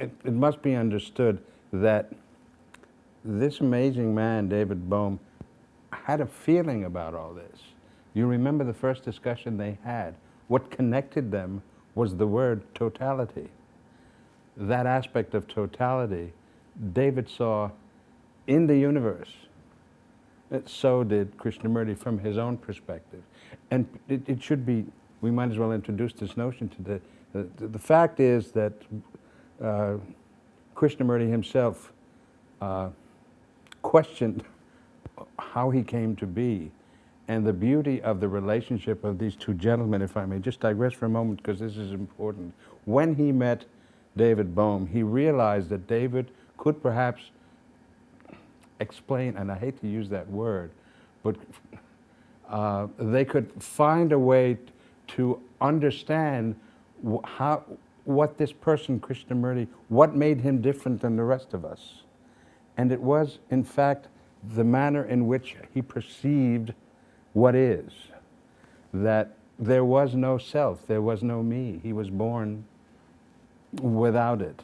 it must be understood that this amazing man, David Bohm, had a feeling about all this. You remember the first discussion they had. What connected them was the word totality. That aspect of totality David saw in the universe. So did Krishnamurti from his own perspective. And it should be, we might as well introduce this notion today. The fact is that Krishnamurti himself questioned how he came to be, and the beauty of the relationship of these two gentlemen, if I may just digress for a moment because this is important. When he met David Bohm, he realized that David could perhaps explain, and I hate to use that word, but they could find a way to understand what this person, Krishnamurti, what made him different than the rest of us. And it was, in fact, the manner in which he perceived what is, that there was no self, there was no me. He was born without it.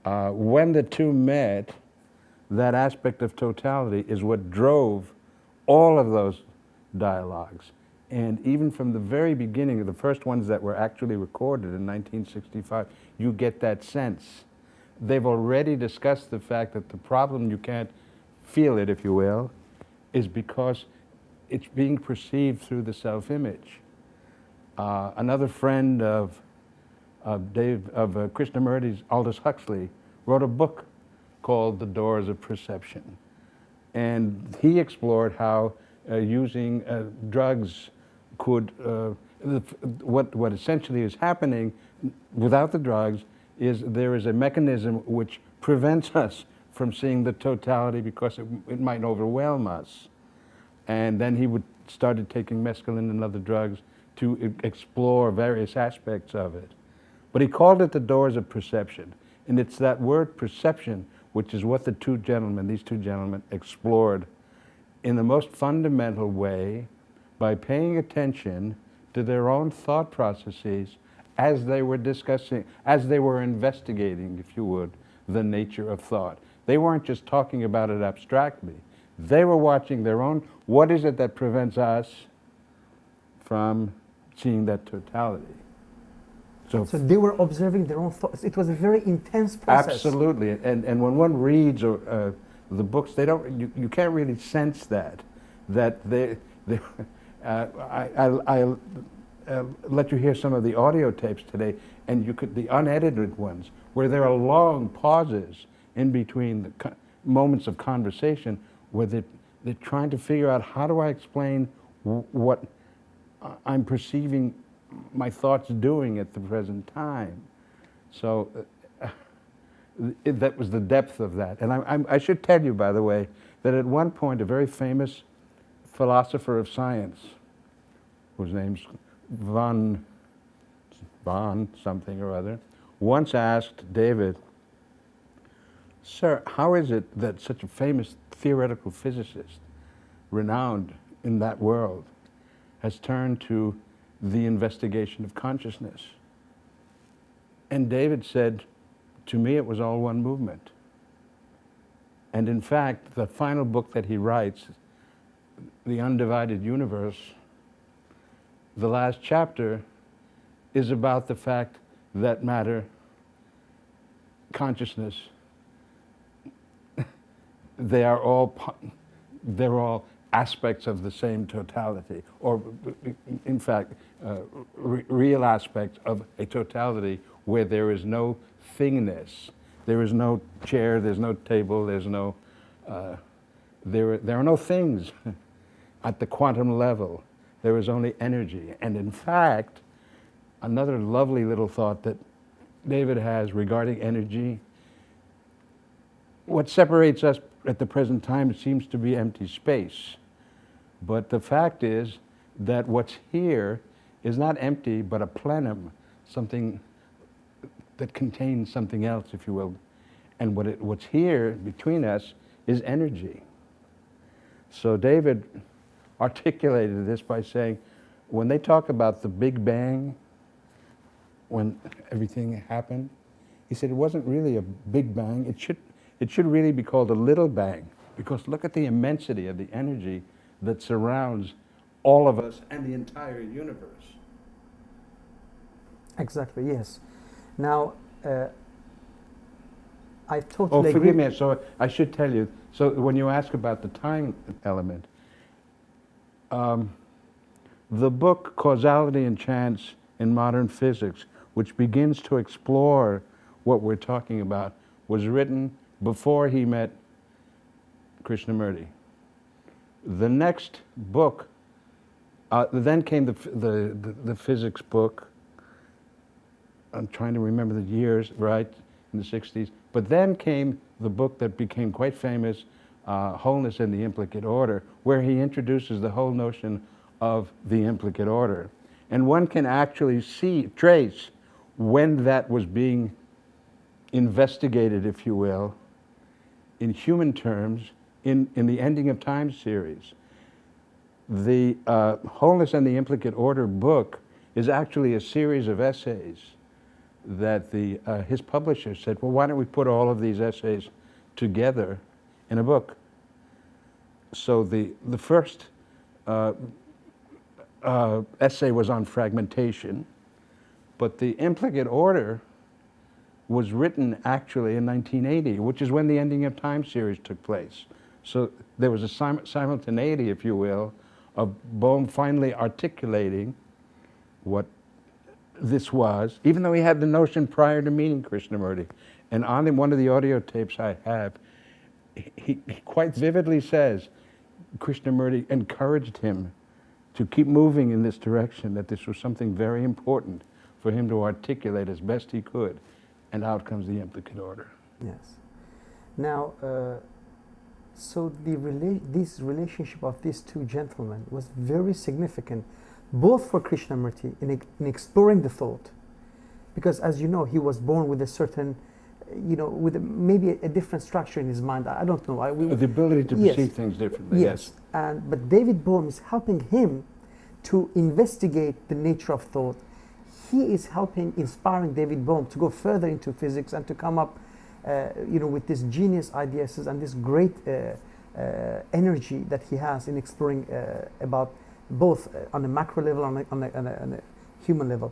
When the two met, that aspect of totality is what drove all of those dialogues. And even from the very beginning, the first ones that were actually recorded in 1965, you get that sense. They've already discussed the fact that the problem, you can't feel it, if you will, is because it's being perceived through the self-image. Another friend of Krishnamurti's, Aldous Huxley, wrote a book called The Doors of Perception. And he explored how using drugs could, what essentially is happening without the drugs is there is a mechanism which prevents us from seeing the totality because it might overwhelm us. And then he started taking mescaline and other drugs to explore various aspects of it. But he called it the doors of perception. And it's that word perception which is what these two gentlemen explored in the most fundamental way by paying attention to their own thought processes as they were discussing, as they were investigating, if you would, the nature of thought. They weren't just talking about it abstractly. They were watching their own, what is it that prevents us from seeing that totality? So they were observing their own thoughts. It was a very intense process. Absolutely, and when one reads the books, they don't. You can't really sense that I'll let you hear some of the audio tapes today, and the unedited ones, where there are long pauses in between the moments of conversation, where they're trying to figure out, how do I explain what I'm perceiving my thoughts doing at the present time. So that was the depth of that. And I should tell you, by the way, that at one point a very famous philosopher of science, whose name's von something or other, once asked David, "Sir, how is it that such a famous theoretical physicist, renowned in that world, has turned to the investigation of consciousness?" And David said, "To me it was all one movement." And in fact, the final book that he writes, The Undivided Universe, the last chapter is about the fact that matter, consciousness, they're all aspects of the same totality, or in fact, real aspects of a totality where there is no thingness. There is no chair, there's no table, there's no, there are no things at the quantum level. There is only energy. And in fact, another lovely little thought that David has regarding energy, what separates us at the present time seems to be empty space. But the fact is that what's here is not empty, but a plenum, something that contains something else, if you will. And what's here between us is energy. So David articulated this by saying, when they talk about the Big Bang, when everything happened, he said it wasn't really a big bang. It should really be called a little bang, because look at the immensity of the energy that surrounds all of us and the entire universe. Exactly, yes. Now, I totally Oh, forgive agree. me. So I should tell you. So when you ask about the time element, the book Causality and Chance in Modern Physics, which begins to explore what we're talking about, was written before he met Krishnamurti. The next book, then came the physics book. I'm trying to remember the years, right, in the 60s. But then came the book that became quite famous, Wholeness in the Implicate Order, where he introduces the whole notion of the implicate order. And one can actually trace when that was being investigated, if you will, in human terms, in the Ending of Time series. The Wholeness and the Implicate Order book is actually a series of essays that his publisher said, well, why don't we put all of these essays together in a book? So the first essay was on fragmentation, but the implicate order was written actually in 1980, which is when the Ending of Time series took place. So there was a simultaneity, if you will, of Bohm finally articulating what this was, even though he had the notion prior to meeting Krishnamurti. And on one of the audio tapes I have, he quite vividly says Krishnamurti encouraged him to keep moving in this direction, that this was something very important for him to articulate as best he could. And out comes the implicate order. Yes. Now, so this relationship of these two gentlemen was very significant, both for Krishnamurti in exploring the thought, because as you know, he was born with a certain, with maybe a different structure in his mind. I don't know. The ability to yes. perceive things differently. Yes. But David Bohm is helping him to investigate the nature of thought. He is inspiring David Bohm to go further into physics and to come up, with this genius ideas and this great energy that he has in exploring about both on a macro level and on a human level.